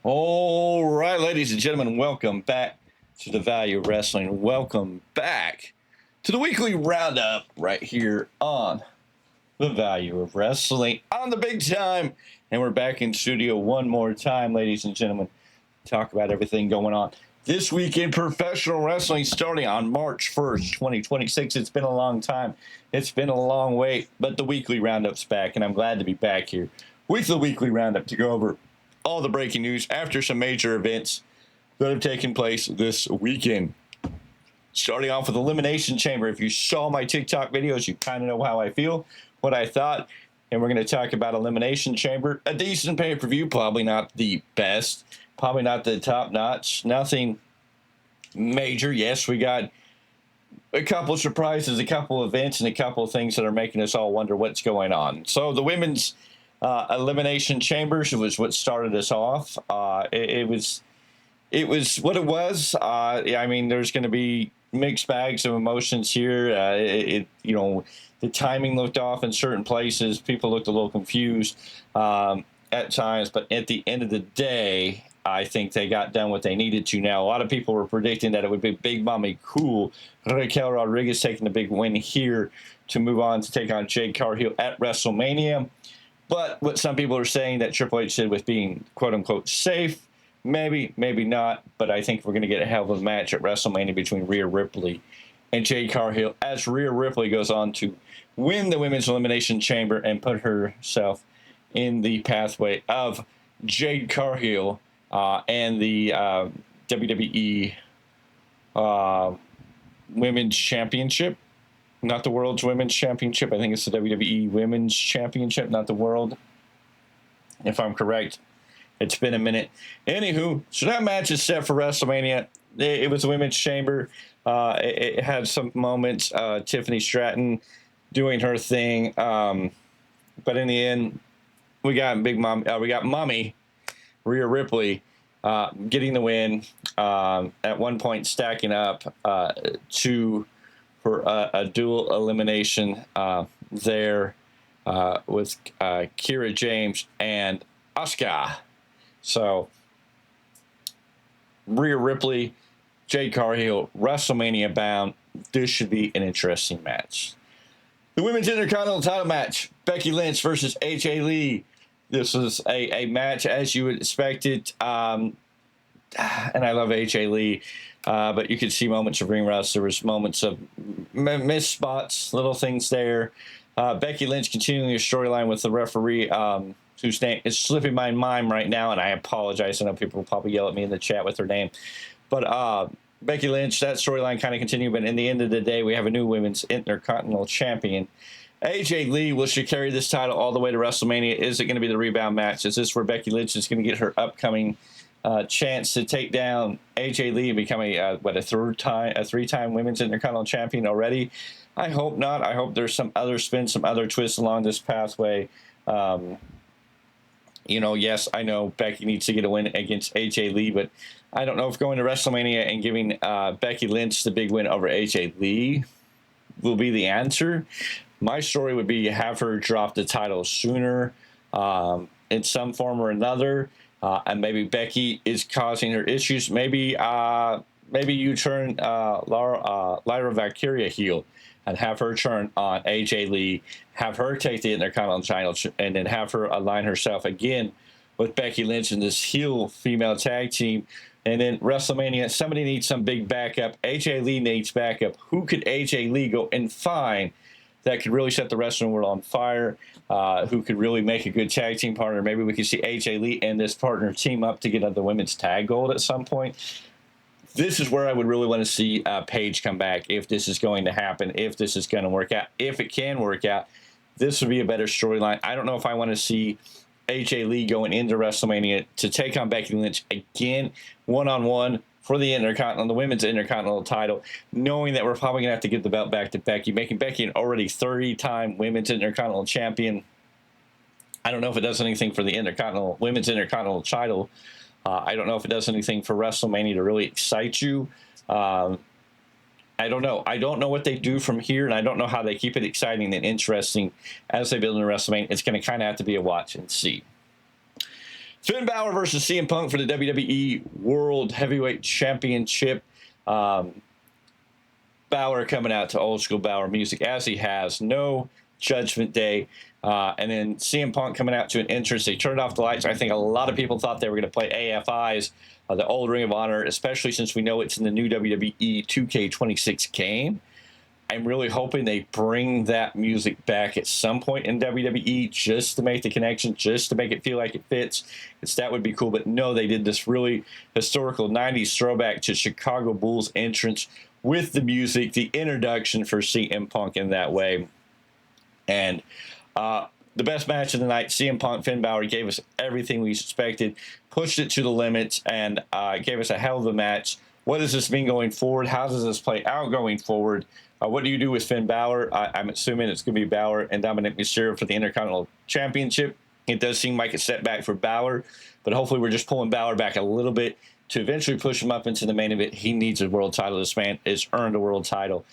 All right, ladies and gentlemen, welcome back to the Value of Wrestling. Welcome back to the weekly roundup right here on the Value of Wrestling on the Big Time. And we're back in studio one more time, ladies and gentlemen, to talk about everything going on this week in professional wrestling starting on March 1st, 2026. It's been a long time. It's been a long wait, but the weekly roundup's back, and I'm glad to be back here with the weekly roundup to go over all the breaking news after some major events that have taken place this weekend. Starting off with Elimination Chamber. If you saw my TikTok videos, you kind of know how I feel, what I thought, and we're going to talk about Elimination Chamber. A decent pay-per-view, probably not the best, probably not the top-notch, nothing major. Yes, we got a couple surprises, a couple events, and a couple of things that are making us all wonder what's going on. So the women's Elimination Chambers was what started us off. It was what it was. I mean, there's going to be mixed bags of emotions here. The timing looked off in certain places. People looked a little confused at times, but at the end of the day, I think they got done what they needed to. Now, a lot of people were predicting that it would be Big Mommy Cool, Raquel Rodriguez taking the big win here to move on to take on Jade Cartwheel at WrestleMania. But what some people are saying that Triple H said with being quote-unquote safe, maybe, maybe not. But I think we're going to get a hell of a match at WrestleMania between Rhea Ripley and Jade Cartwheel as Rhea Ripley goes on to win the Women's Elimination Chamber and put herself in the pathway of Jade Cartwheel and the WWE Women's Championship. Not the World's Women's Championship. I think it's the WWE Women's Championship, not the World, if I'm correct. It's been a minute. Anywho, so that match is set for WrestleMania. It was a Women's Chamber. It had some moments. Tiffany Stratton doing her thing. But in the end, we got Mommy, Rhea Ripley, getting the win. At one point, stacking up for a dual elimination there with Kira James and Asuka. So, Rhea Ripley, Jade Cartwheel, WrestleMania bound. This should be an interesting match. The Women's Intercontinental title match, Becky Lynch versus AJ Lee. This was a match as you would expect it. And I love AJ Lee. But you could see moments of ring rust. There was moments of missed spots, little things there. Becky Lynch continuing her storyline with the referee, whose name is slipping my mind right now, and I apologize. I know people will probably yell at me in the chat with her name. But Becky Lynch, that storyline kind of continued. But in the end of the day, we have a new Women's Intercontinental Champion. AJ Lee, will she carry this title all the way to WrestleMania? Is it going to be the rebound match? Is this where Becky Lynch is going to get her upcoming chance to take down AJ Lee and become a three-time Women's Intercontinental Champion already? I hope not. I hope there's some other spin, some other twists along this pathway. Yes, I know Becky needs to get a win against AJ Lee, but I don't know if going to WrestleMania and giving Becky Lynch the big win over AJ Lee will be the answer. My story would be have her drop the title sooner in some form or another. And maybe Becky is causing her issues. Maybe you turn Lyra Valkyria heel and have her turn on AJ Lee, have her take the Intercontinental title, and then have her align herself again with Becky Lynch in this heel female tag team. And then WrestleMania, somebody needs some big backup. AJ Lee needs backup. Who could AJ Lee go and find that could really set the wrestling world on fire? Who could really make a good tag team partner? Maybe we could see AJ Lee and this partner team up to get the women's tag gold at some point. This is where I would really want to see Paige come back if this is going to happen, if this is going to work out. If it can work out, this would be a better storyline. I don't know if I want to see AJ Lee going into WrestleMania to take on Becky Lynch again, one-on-one for the Women's Intercontinental title, knowing that we're probably going to have to give the belt back to Becky, making Becky an already 30-time Women's Intercontinental Champion. I don't know if it does anything for the Women's Intercontinental title. I don't know if it does anything for WrestleMania to really excite you. I don't know. I don't know what they do from here, and I don't know how they keep it exciting and interesting as they build into WrestleMania. It's going to kind of have to be a watch and see. Finn Balor versus CM Punk for the WWE World Heavyweight Championship. Balor coming out to old school Balor music, as he has no Judgment Day. And then CM Punk coming out to an entrance. They turned off the lights. I think a lot of people thought they were going to play AFI's, the old Ring of Honor, especially since we know it's in the new WWE 2K26 game. I'm really hoping they bring that music back at some point in WWE just to make the connection, just to make it feel like it fits. Because that would be cool. But no, they did this really historical 90s throwback to Chicago Bulls entrance with the music, the introduction for CM Punk in that way. And the best match of the night, CM Punk, Finn Balor, gave us everything we expected, pushed it to the limits, and gave us a hell of a match. What does this mean going forward? How does this play out going forward? What do you do with Finn Balor? I'm assuming it's going to be Balor and Dominic Mysterio for the Intercontinental Championship. It does seem like a setback for Balor, but hopefully we're just pulling Balor back a little bit to eventually push him up into the main event. He needs a world title. This man has earned a world title.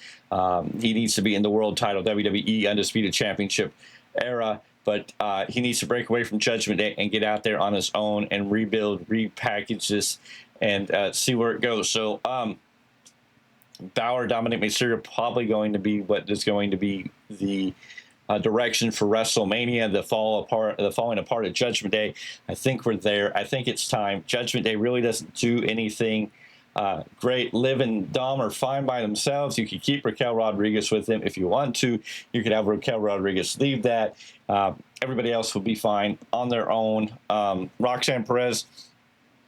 He needs to be in the world title, WWE Undisputed Championship era, but he needs to break away from Judgment Day and get out there on his own and rebuild, repackage this, and see where it goes. So, Balor, Dominic Mysterio, probably going to be what is going to be the direction for WrestleMania, the falling apart of Judgment Day. I think we're there. I think it's time. Judgment Day really doesn't do anything great. Liv and Dom are fine by themselves. You could keep Raquel Rodriguez with them if you want to. You could have Raquel Rodriguez leave that. Everybody else will be fine on their own. Roxanne Perez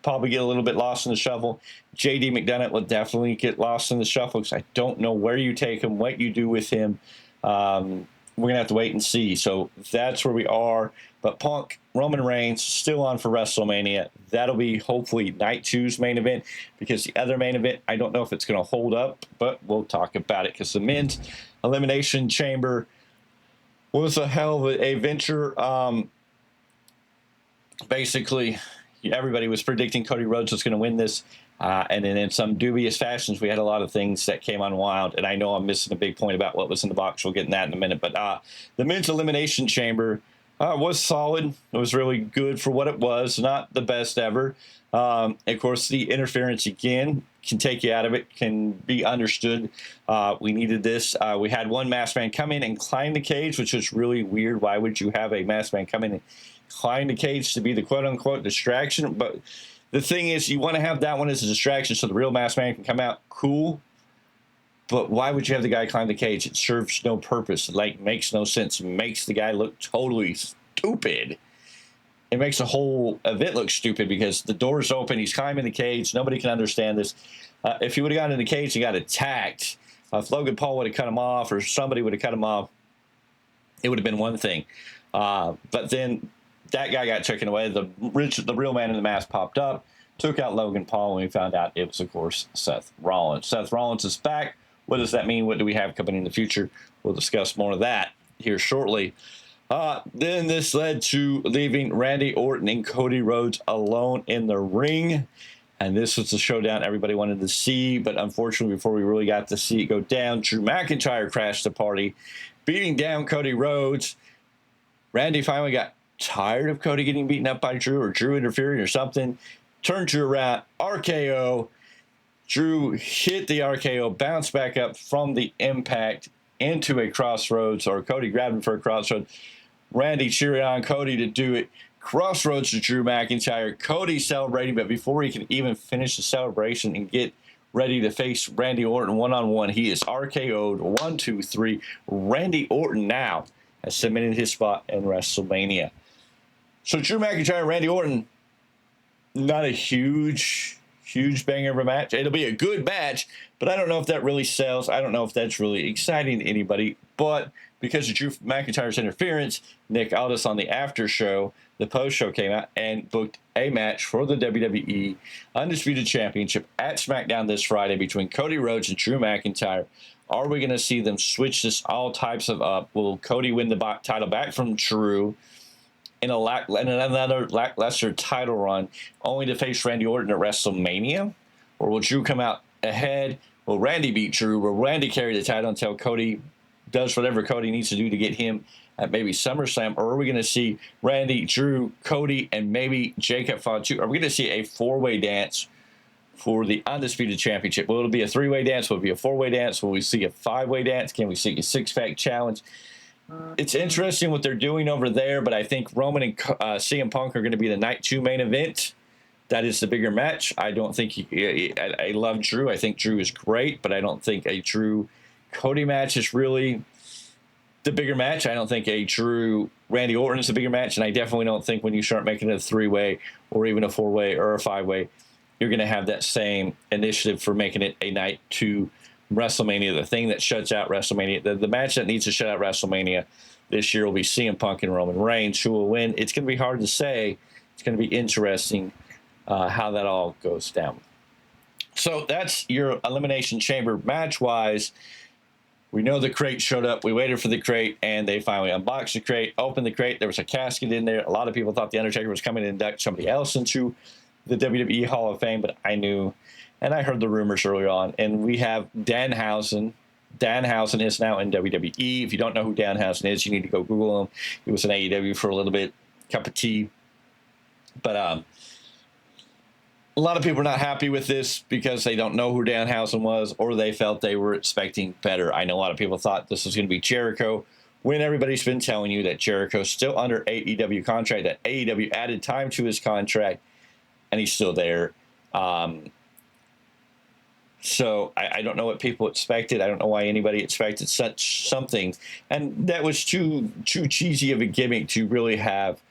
probably get a little bit lost in the shuffle. JD McDonough will definitely get lost in the shuffle because I don't know where you take him, what you do with him. We're going to have to wait and see. So that's where we are. But Punk, Roman Reigns, still on for WrestleMania. That'll be hopefully night two's main event, because the other main event, I don't know if it's going to hold up, but we'll talk about it, because the men's Elimination Chamber was a hell of a venture. Basically, everybody was predicting Cody Rhodes was going to win this. And then in some dubious fashions, we had a lot of things that came unwound. And I know I'm missing a big point about what was in the box. We'll get in that in a minute. But the men's Elimination Chamber was solid. It was really good for what it was. Not the best ever. Of course, the interference, again, can take you out of it, can be understood. We needed this. We had one masked man come in and climb the cage, which was really weird. Why would you have a masked man come in and climb the cage to be the quote-unquote distraction? But the thing is, you want to have that one as a distraction so the real masked man can come out. Cool. But why would you have the guy climb the cage? It serves no purpose. Like, makes no sense. It makes the guy look totally stupid. It makes the whole event look stupid because the door's open. He's climbing the cage. Nobody can understand this. If he would have gotten in the cage and got attacked, if Logan Paul would have cut him off or somebody would have cut him off, it would have been one thing. But then that guy got taken away. The real man in the mask popped up, took out Logan Paul, and we found out it was, of course, Seth Rollins. Seth Rollins is back. What does that mean? What do we have coming in the future? We'll discuss more of that here shortly. Then this led to leaving Randy Orton and Cody Rhodes alone in the ring. And this was the showdown everybody wanted to see. But unfortunately, before we really got to see it go down, Drew McIntyre crashed the party, beating down Cody Rhodes. Randy finally got tired of Cody getting beaten up by Drew, or Drew interfering or something. Turned Drew around, RKO. Drew hit the RKO, bounced back up from the impact into a crossroads, or Cody grabbed him for a crossroads. Randy cheering on Cody to do it. Crossroads to Drew McIntyre. Cody celebrating, but before he can even finish the celebration and get ready to face Randy Orton one-on-one, he is RKO'd. 1, 2, 3. Randy Orton now has cemented his spot in WrestleMania. So Drew McIntyre, Randy Orton, not a huge banger of a match. It'll be a good match, but I don't know if that really sells. I don't know if that's really exciting to anybody. But because of Drew McIntyre's interference, Nick Aldis on the after show, the post show, came out and booked a match for the WWE Undisputed Championship at SmackDown this Friday between Cody Rhodes and Drew McIntyre. Are we going to see them switch this all types of up? Will Cody win the title back from Drew in another lackluster title run, only to face Randy Orton at WrestleMania? Or will Drew come out ahead? Will Randy beat Drew? Will Randy carry the title until Cody does whatever Cody needs to do to get him at maybe SummerSlam, or are we going to see Randy, Drew, Cody, and maybe Jacob Fatu? Are we going to see a four-way dance for the Undisputed Championship? Will it be a three-way dance? Will it be a four-way dance? Will we see a five-way dance? Can we see a six-pack challenge? It's interesting what they're doing over there, but I think Roman and CM Punk are going to be the Night 2 main event. That is the bigger match. I don't think I love Drew. I think Drew is great, but I don't think a Drew-Cody match is really the bigger match. I don't think a Drew-Randy Orton is the bigger match, and I definitely don't think when you start making it a three-way or even a four-way or a five-way, you're going to have that same initiative for making it a Night 2 WrestleMania, the thing that shuts out WrestleMania. The match that needs to shut out WrestleMania this year will be CM Punk and Roman Reigns. Who will win? It's going to be hard to say. It's going to be interesting how that all goes down. So that's your Elimination Chamber match-wise. We know the crate showed up. We waited for the crate, and they finally unboxed the crate, opened the crate. There was a casket in there. A lot of people thought The Undertaker was coming to induct somebody else into the WWE Hall of Fame, but I knew, and I heard the rumors earlier on, and we have Danhausen. Danhausen is now in WWE. If you don't know who Danhausen is, you need to go Google him. He was in AEW for a little bit, cup of tea. But a lot of people are not happy with this because they don't know who Danhausen was, or they felt they were expecting better. I know a lot of people thought this was going to be Jericho, when everybody's been telling you that Jericho's still under AEW contract, that AEW added time to his contract, and he's still there. So I don't know what people expected. I don't know why anybody expected such something. And that was too cheesy of a gimmick to really have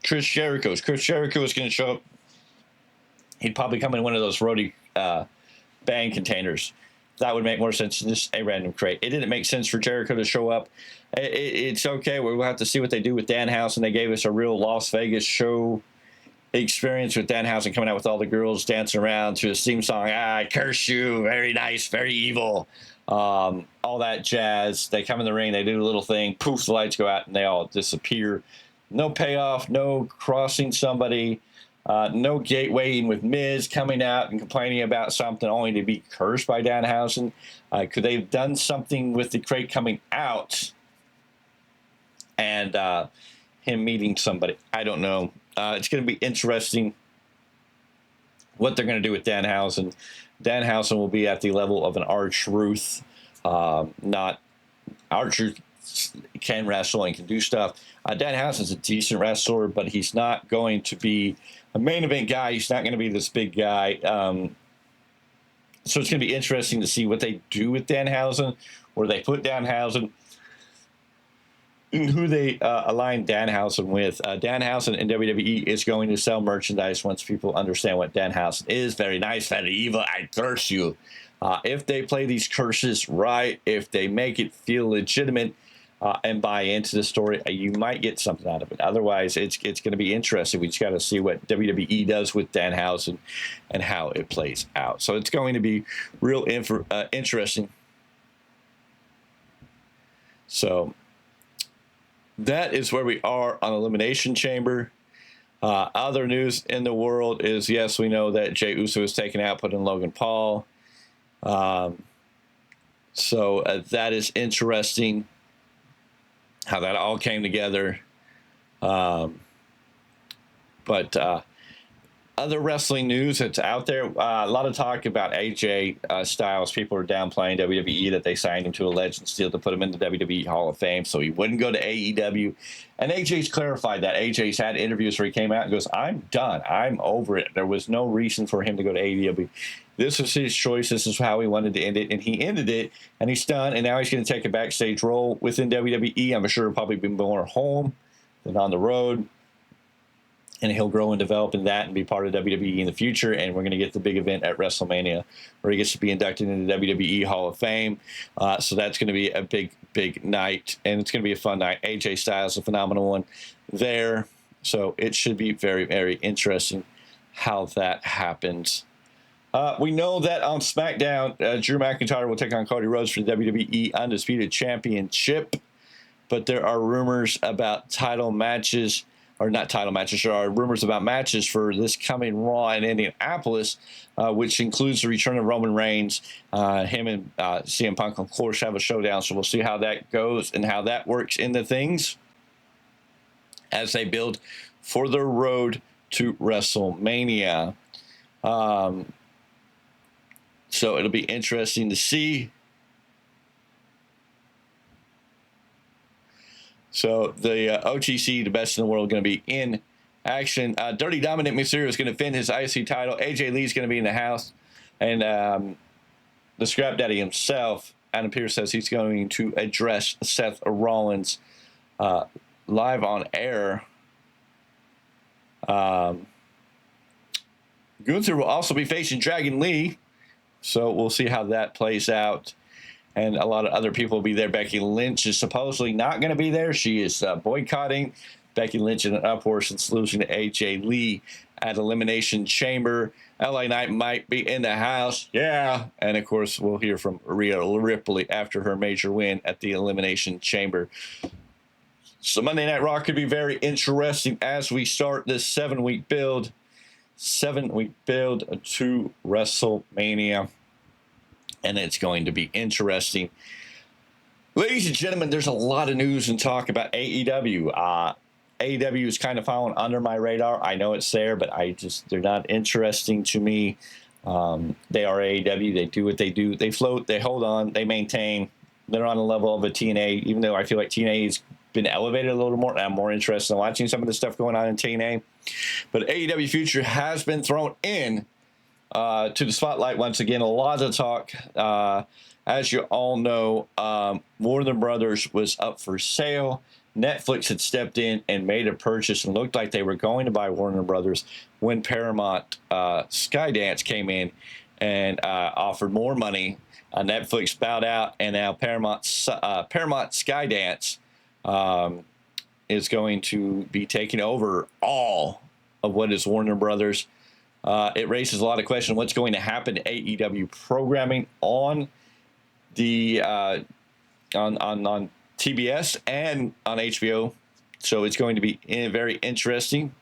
Chris Jericho. Chris Jericho was going to show up. He'd probably come in one of those roadie bang containers. That would make more sense than just a random crate. It didn't make sense for Jericho to show up. It's okay. We'll have to see what they do with Danhausen. They gave us a real Las Vegas show experience with Danhausen coming out with all the girls dancing around to his theme song. I curse you. Very nice. Very evil. All that jazz. They come in the ring. They do a little thing. Poof, the lights go out, and they all disappear. No payoff. No crossing somebody. No gatewaying with Miz coming out and complaining about something only to be cursed by Danhausen. Could they have done something with the crate coming out and him meeting somebody? I don't know. It's going to be interesting what they're going to do with Danhausen. Danhausen will be at the level of an R-Truth. Not R-Truth can wrestle and can do stuff. Danhausen's a decent wrestler, but he's not going to be a main event guy. He's not going to be this big guy. So it's going to be interesting to see what they do with Danhausen, where they put Danhausen, and who they align Danhausen with. Danhausen in WWE is going to sell merchandise once people understand what Danhausen is. Very nice, very evil, I curse you. If they play these curses right, if they make it feel legitimate and buy into the story, you might get something out of it. Otherwise, it's going to be interesting. We just got to see what WWE does with Danhausen and how it plays out. So it's going to be real interesting. So that is where we are on Elimination Chamber. Other news in the world is, yes, we know that Jey Uso was taken out, put in Logan Paul. So that is interesting how that all came together. But other wrestling news that's out there, a lot of talk about AJ Styles. People are downplaying WWE that they signed him to a Legends deal to put him in the WWE Hall of Fame so he wouldn't go to AEW. And AJ's clarified that. AJ's had interviews where he came out and goes, I'm done. I'm over it. There was no reason for him to go to AEW. This was his choice. This is how he wanted to end it. And he ended it, and he's done. And now he's going to take a backstage role within WWE. I'm sure he'll probably be more home than on the road. And he'll grow and develop in that and be part of WWE in the future. And we're going to get the big event at WrestleMania where he gets to be inducted into the WWE Hall of Fame. So that's going to be a big, big night. And it's going to be a fun night. AJ Styles, a phenomenal one there. So it should be very, very interesting how that happens. We know that on SmackDown, Drew McIntyre will take on Cody Rhodes for the WWE Undisputed Championship. But there are rumors about title matches or not title matches. There are rumors about matches for this coming Raw in Indianapolis, which includes the return of Roman Reigns. Him and CM Punk, of course, have a showdown. So we'll see how that goes and how that works into things as they build for the road to WrestleMania. So it'll be interesting to see. So the OTC, the best in the world, going to be in action. Dirty Dominic Mysterio is going to defend his IC title. AJ Lee is going to be in the house. And the Scrap Daddy himself, Adam Pearce, says he's going to address Seth Rollins live on air. Gunther will also be facing Dragon Lee. So we'll see how that plays out. And a lot of other people will be there. Becky Lynch is supposedly not going to be there. She is boycotting. Becky Lynch in an uproar since losing to AJ Lee at Elimination Chamber. LA Knight might be in the house. Yeah. And, of course, we'll hear from Rhea Ripley after her major win at the Elimination Chamber. So Monday Night Raw could be very interesting as we start this 7-week build. 7-week build to WrestleMania. And it's going to be interesting. Ladies and gentlemen, there's a lot of news and talk about AEW. AEW is kind of falling under my radar. I know it's there, but they're not interesting to me. They are AEW. They do what they do. They float. They hold on. They maintain. They're on the level of a TNA, even though I feel like TNA has been elevated a little more. And I'm more interested in watching some of the stuff going on in TNA. But AEW Future has been thrown in to the spotlight once again. A lot of talk. As you all know, Warner Brothers was up for sale. Netflix had stepped in and made a purchase and looked like they were going to buy Warner Brothers when Paramount Skydance came in and offered more money. Netflix bowed out, and now Paramount Skydance is going to be taking over all of what is Warner Brothers. It raises a lot of questions. What's going to happen to AEW programming on the on TBS and on HBO? So it's going to be very interesting.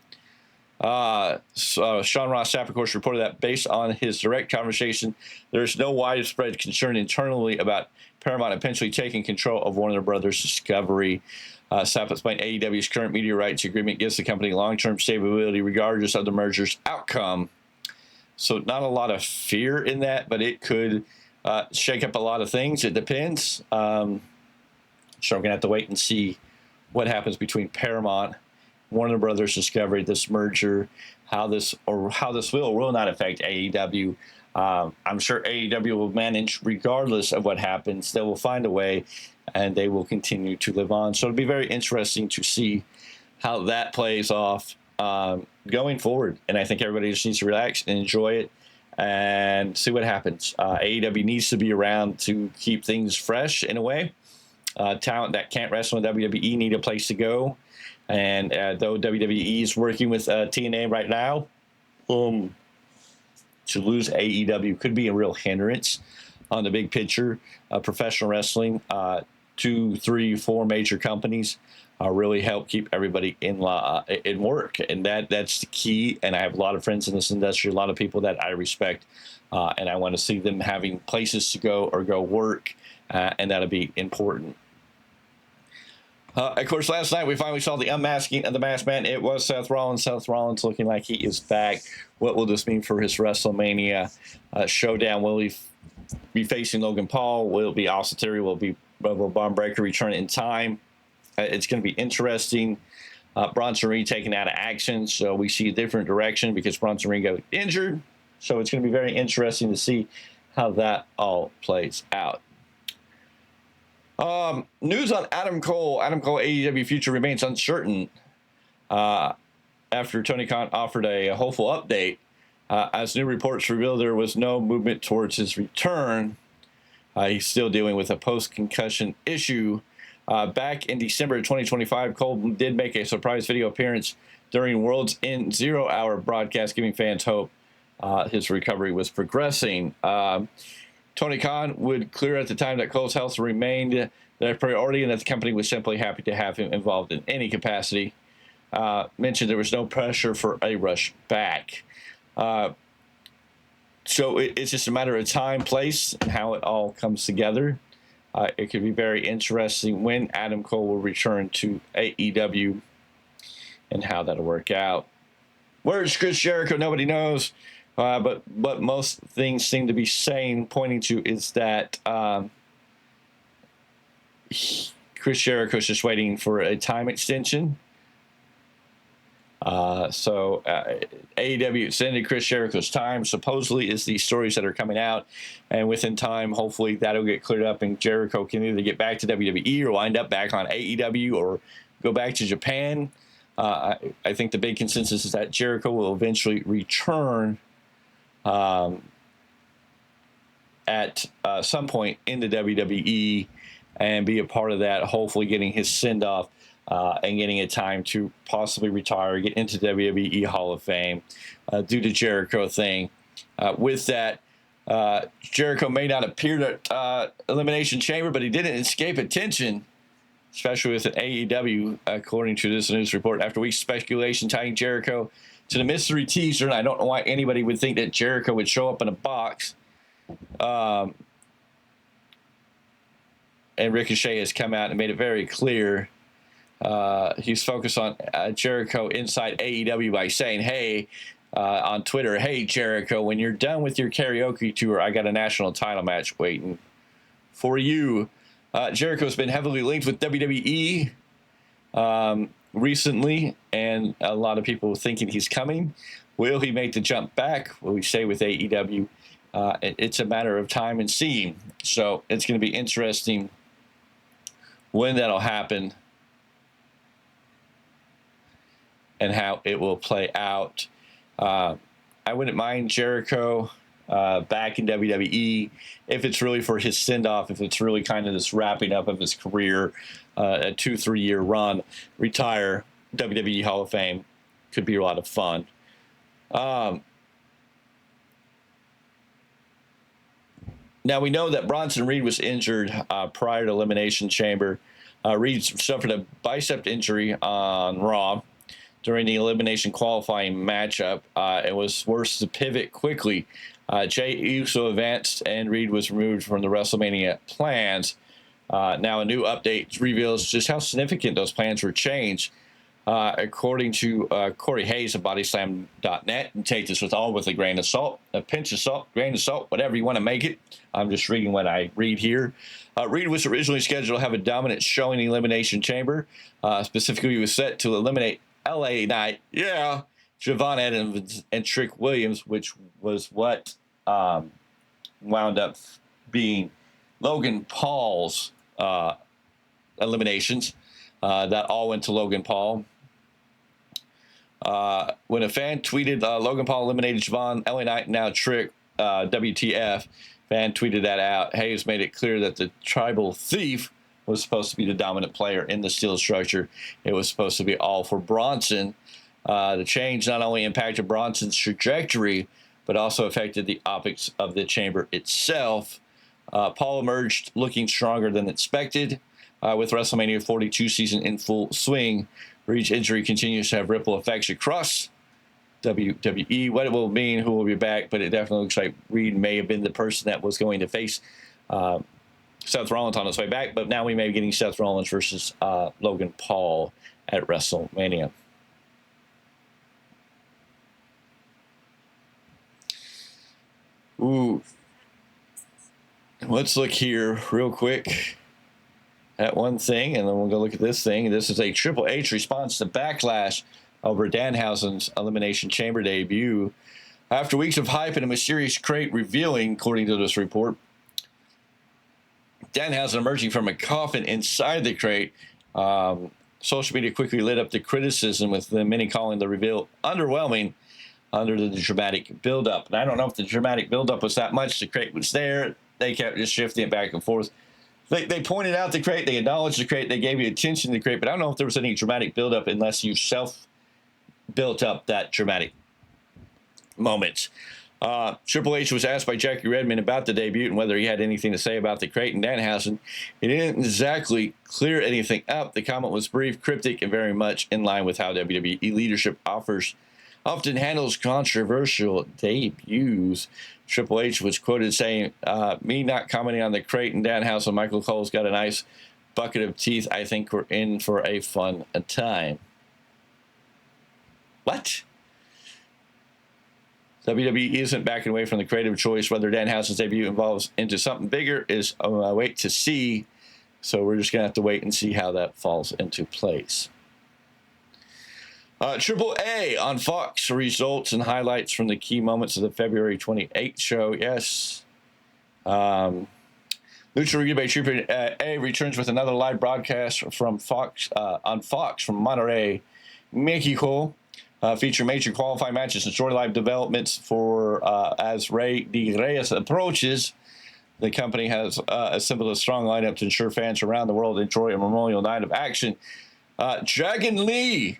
Sean Ross Sapp, of course, reported that based on his direct conversation, there's no widespread concern internally about Paramount eventually taking control of Warner Brothers Discovery. Sapp explained AEW's current media rights agreement gives the company long-term stability regardless of the merger's outcome. So not a lot of fear in that, but it could shake up a lot of things. It depends. So we're going to have to wait and see what happens between Paramount, Warner Brothers Discovery, this merger, how this will or will not affect AEW. I'm sure AEW will manage regardless of what happens. They will find a way, and they will continue to live on. So it'll be very interesting to see how that plays off going forward. And I think everybody just needs to relax and enjoy it and see what happens. AEW needs to be around to keep things fresh in a way. Talent that can't wrestle in WWE need a place to go. And though WWE is working with TNA right now, to lose AEW could be a real hindrance on the big picture. Professional wrestling, 2, 3, 4 major companies really help keep everybody in work, and that's the key. And I have a lot of friends in this industry, a lot of people that I respect, and I want to see them having places to go or go work, and that'll be important. Of course, last night we finally saw the unmasking of the Masked Man. It was Seth Rollins. Seth Rollins looking like he is back. What will this mean for his WrestleMania showdown? Will he be facing Logan Paul? Will it be Austin Theory? Will Baron Breaker return in time? It's going to be interesting. Bronson Reed taken out of action, so we see a different direction because Bronson Reed got injured. So it's going to be very interesting to see how that all plays out. News on Adam Cole. Adam Cole AEW future remains uncertain after Tony Khan offered a hopeful update. As new reports reveal, there was no movement towards his return. He's still dealing with a post-concussion issue. Back in December of 2025, Cole did make a surprise video appearance during World's End 0 Hour broadcast, giving fans hope his recovery was progressing. Tony Khan would clear at the time that Cole's health remained their priority and that the company was simply happy to have him involved in any capacity. mentioned there was no pressure for a rush back. So it's just a matter of time, place, and how it all comes together. It could be very interesting when Adam Cole will return to AEW and how that'll work out. Where's Chris Jericho? Nobody knows. But what most things seem to be pointing to is that Chris Jericho is just waiting for a time extension. So AEW extended Chris Jericho's time, supposedly, is these stories that are coming out. And within time, hopefully, that'll get cleared up and Jericho can either get back to WWE or wind up back on AEW or go back to Japan. I think the big consensus is that Jericho will eventually return at some point in the WWE and be a part of that, hopefully getting his send-off and getting a time to possibly retire, get into WWE Hall of Fame, do the Jericho thing. With that, Jericho may not appear at Elimination Chamber, but he didn't escape attention, especially with an AEW, according to this news report. After weeks of speculation tying Jericho to the mystery teaser, and I don't know why anybody would think that Jericho would show up in a box. And Ricochet has come out and made it very clear he's focused on Jericho inside AEW by saying, hey, on Twitter, hey, Jericho, when you're done with your karaoke tour, I got a national title match waiting for you. Jericho's been heavily linked with WWE recently, and a lot of people thinking he's coming. Will he make the jump back? Will he stay with AEW? It's a matter of time and seeing. So it's going to be interesting when that'll happen and how it will play out. I wouldn't mind Jericho back in WWE if it's really for his send-off, if it's really kind of this wrapping up of his career, a 2-3 year run, retire, WWE Hall of Fame. Could be a lot of fun. Now, we know that Bronson Reed was injured prior to Elimination Chamber. Reed suffered a bicep injury on Raw during the Elimination qualifying matchup. It was forced to pivot quickly. Jey Uso advanced, and Reed was removed from the WrestleMania plans. Now, a new update reveals just how significant those plans were changed. According to Corey Hayes of Bodyslam.net, and take this with a grain of salt, a pinch of salt, grain of salt, whatever you want to make it. I'm just reading what I read here. Reed was originally scheduled to have a dominant showing in the Elimination Chamber. Specifically, he was set to eliminate LA Knight, Javon Adams, and Trick Williams, which was what wound up being Logan Paul's eliminations. That all went to Logan Paul. When a fan tweeted Logan Paul eliminated Javon, LA Knight, now Trick, WTF, fan tweeted that out. Hayes made it clear that the tribal thief was supposed to be the dominant player in the steel structure. It was supposed to be all for Bronson. The change not only impacted Bronson's trajectory, but also affected the optics of the chamber itself. Paul emerged looking stronger than expected. With WrestleMania 42 season in full swing, Reed's injury continues to have ripple effects across WWE. What it will mean, who will be back, but it definitely looks like Reed may have been the person that was going to face Seth Rollins on his way back, but now we may be getting Seth Rollins versus Logan Paul at WrestleMania. Ooh. Let's look here real quick at one thing, and then we'll go look at this thing. This is a Triple H response to backlash over Danhausen's Elimination Chamber debut. After weeks of hype and a mysterious crate revealing, according to this report, Danhausen emerging from a coffin inside the crate. Social media quickly lit up the criticism, with the many calling the reveal underwhelming under the dramatic buildup. And I don't know if the dramatic buildup was that much. The crate was there. They kept just shifting it back and forth. They pointed out the crate. They acknowledged the crate. They gave you attention to the crate. But I don't know if there was any dramatic buildup unless you self-built up that dramatic moment. Triple H was asked by Jackie Redmond about the debut and whether he had anything to say about the crate and Danhausen. He didn't exactly clear anything up. The comment was brief, cryptic, and very much in line with how WWE leadership often handles controversial debuts. Triple H was quoted saying, me not commenting on the crate and Danhausen, Michael Cole's got a nice bucket of teeth. I think we're in for a fun time. What? WWE isn't backing away from the creative choice. Whether Danhausen's debut evolves into something bigger is a wait to see. So we're just going to have to wait and see how that falls into place. Triple A on Fox, results and highlights from the key moments of the February 28th show. Yes. Lucha Libre Triple A returns with another live broadcast from Fox on Fox from Monterrey, Mexico. Feature major qualifying matches and storyline developments for as Rey de Reyes approaches. The company has assembled a strong lineup to ensure fans around the world enjoy a memorial night of action. Dragon Lee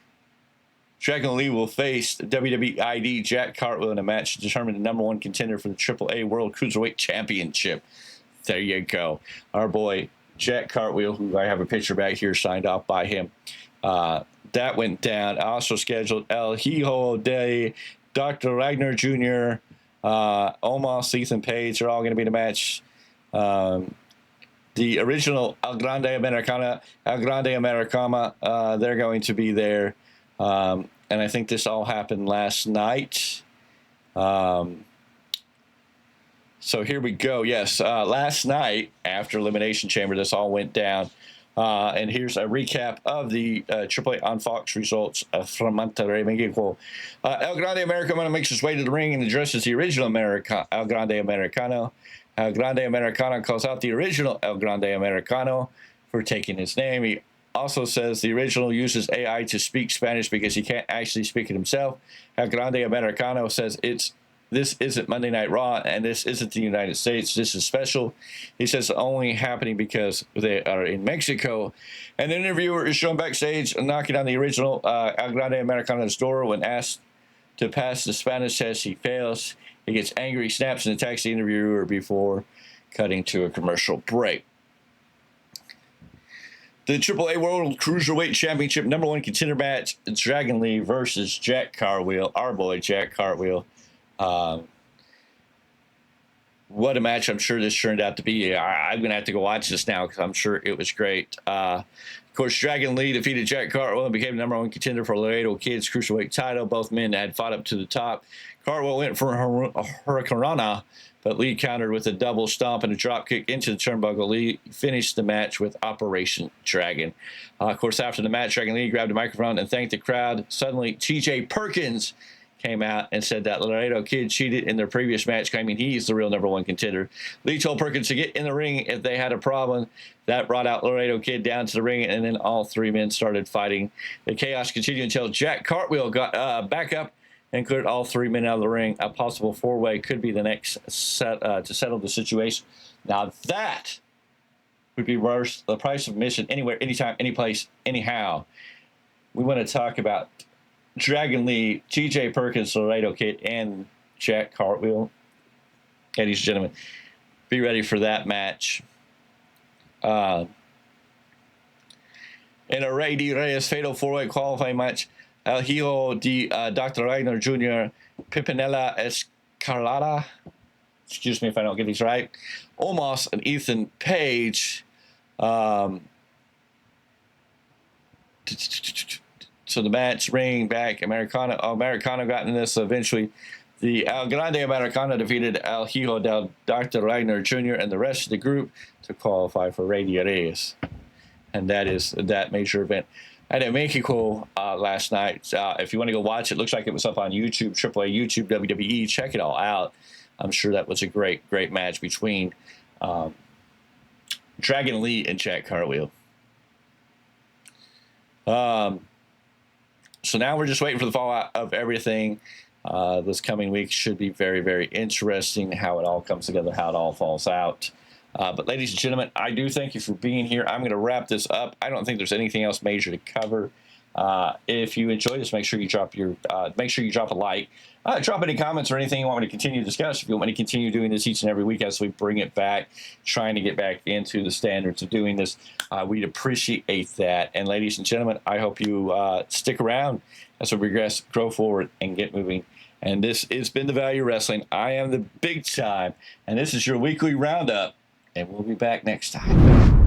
will face WWE ID Jack Cartwheel in a match to determine the number one contender for the AAA World Cruiserweight Championship. There you go. Our boy Jack Cartwheel, who I have a picture back here signed off by him. That went down. Also scheduled El Hijo de Dr. Ragnar Jr., Omos, Ethan Page are all going to be in the match. The original El Grande Americana, they're going to be there. And I think this all happened last night. So here we go. Yes, last night after Elimination Chamber, this all went down. And here's a recap of the AAA on Fox results from Monterrey, Mexico. El Grande Americano makes his way to the ring and addresses the original El Grande Americano. El Grande Americano calls out the original El Grande Americano for taking his name. He also says the original uses AI to speak Spanish because he can't actually speak it himself. El Grande Americano says this isn't Monday Night Raw, and this isn't the United States. This is special. He says it's only happening because they are in Mexico. And the interviewer is shown backstage knocking on the original El Grande Americano's door. When asked to pass the Spanish test, he fails. He gets angry, snaps, and attacks the interviewer before cutting to a commercial break. The AAA World Cruiserweight Championship #1 contender match, Dragon Lee versus Jack Cartwheel, our boy Jack Cartwheel. What a match I'm sure this turned out to be. I'm going to have to go watch this now because I'm sure it was great. Of course, Dragon Lee defeated Jack Cartwheel and became the #1 contender for Laredo Kid's Cruiserweight title. Both men had fought up to the top. Cartwheel went for a Hurricanrana, but Lee countered with a double stomp and a drop kick into the turnbuckle. Lee finished the match with Operation Dragon. Of course, after the match, Dragon Lee grabbed a microphone and thanked the crowd. Suddenly, T.J. Perkins came out and said that Laredo Kid cheated in their previous match, claiming he's the real #1 contender. Lee told Perkins to get in the ring if they had a problem. That brought out Laredo Kid down to the ring, and then all three men started fighting. The chaos continued until Jack Cartwheel got back up and cleared all three men out of the ring. A possible four-way could be the next set to settle the situation. Now that would be worth the price of admission anywhere, anytime, anyplace, anyhow. We want to talk about Dragon Lee, T.J. Perkins, Laredo Kid, and Jack Cartwheel. Ladies and gentlemen, be ready for that match. In a Rey de Reyes fatal four-way qualifying match, El Hijo de Dr. Ragnar Jr., Pimpinella Escarlata, excuse me if I don't get these right, Omos, and Ethan Page. So the match, ring back, Americano got in this eventually. The El Grande Americano defeated El Hijo del Dr. Ragnar Jr. and the rest of the group to qualify for Rey de Reyes. And that is that major event. And in Mexico last night, if you want to go watch it, looks like it was up on YouTube, AAA YouTube, WWE. Check it all out. I'm sure that was a great match between Dragon Lee and Jack Cartwheel. So now we're just waiting for the fallout of everything. This coming week should be very, very interesting, how it all comes together, how it all falls out. But ladies and gentlemen, I do thank you for being here. I'm going to wrap this up. I don't think there's anything else major to cover. If you enjoy this, make sure you drop a like. Drop any comments or anything you want me to continue to discuss. If you want me to continue doing this each and every week as we bring it back, trying to get back into the standards of doing this, we'd appreciate that. And ladies and gentlemen, I hope you stick around as we progress, grow forward, and get moving. And this has been the Value Wrestling. I am the Big Tyme, and this is your weekly roundup. And we'll be back next time.